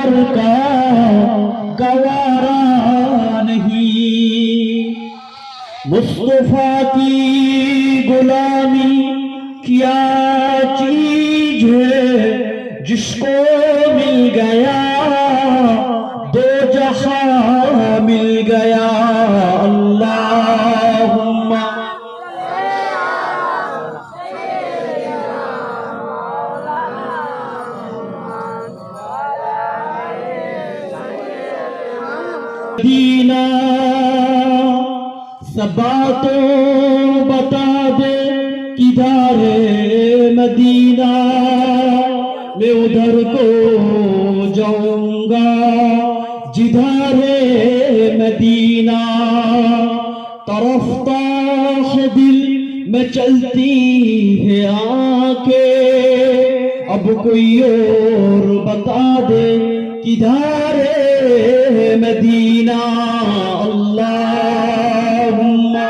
प्यार का गवारा नहीं। मुस्तफा की गुलामी क्या चीज है, जिसको मिल गया दो जहां मिल गया। अल्लाहुम्मा मदीना सबा तो बता दे किधर है मदीना, मैं उधर को जाऊंगा जिधर है मदीना। तरफता है दिल में चलती है आंखें, अब कोई और बता दे किधर है मदीना। अल्लाहुम्मा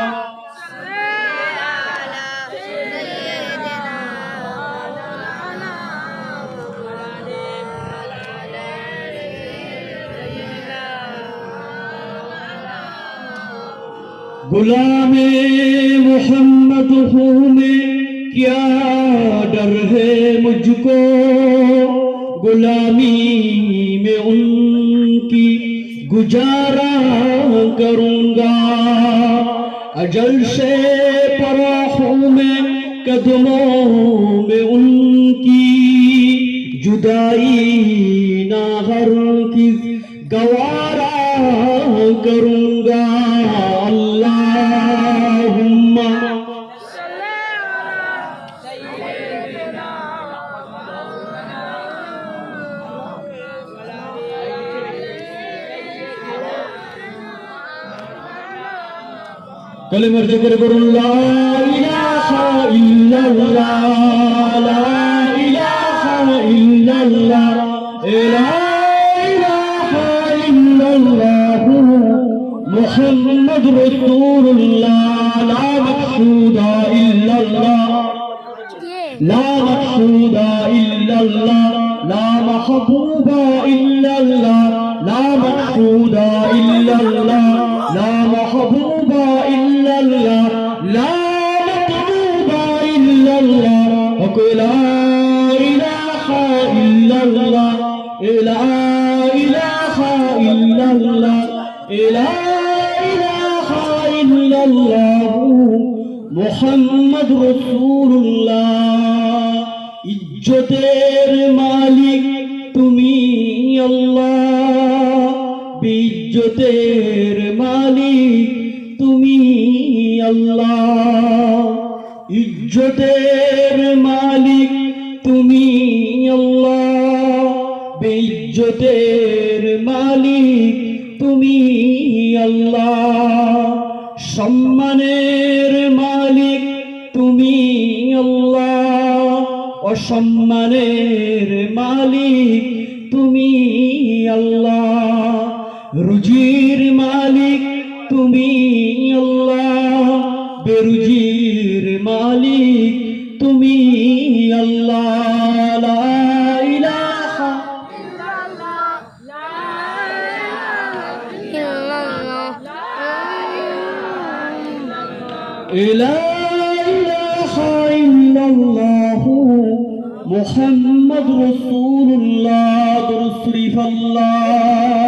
गुलामे मोहम्मद हूँ मैं, क्या डर है मुझको, गुलामी में उनकी गुजारा करूँगा। अजल से परा हूँ मैं, कदमों में उनकी जुदाई ना हरगिज़ गवारा करूँगा। अल्लाहुम्मा कलिमा जिक्र करो ला इलाहा इल्लल्लाह, ला इलाहा इल्लल्लाह, ला इलाहा इल्लल्लाह मुहम्मद रसूलुल्लाह। ला मक़सूदा इल्लल्लाह, ला मक़सूदा इल्लल्लाह, ला महबूबा इल्लल्लाह, ला मक़सूदा इल्लल्लाह, ला महबूबा इल्लल्लाह, ला मतलूबा इल्लल्लाह। ला इलाहा इल्लल्लाह, ला इलाहा इल्लल्लाह, ला इलाहा इल्लल्लाह मुहम्मद रसूलुल्लाह। इज्जतेर मालिक तुमी अल्लाह, बेइज्जतेर मालिक तुमी अल्लाह। इज्जतेर मालिक तुमी अल्लाह, बेइज्जतेर मालिक तुमी अल्लाह। सम्मानेर मालिक तुमी अल्लाह, অসম্মানের মালিক তুমি আল্লাহ। রুজির মালিক তুমি আল্লাহ, বেরুজির মালিক তুমি আল্লাহ। লা ইলাহা ইল্লাল্লাহ, লা ইলাহা ইল্লাল্লাহ মুহাম্মদ রাসূলুল্লাহ। দুরূদ শরীফ। আল্লাহ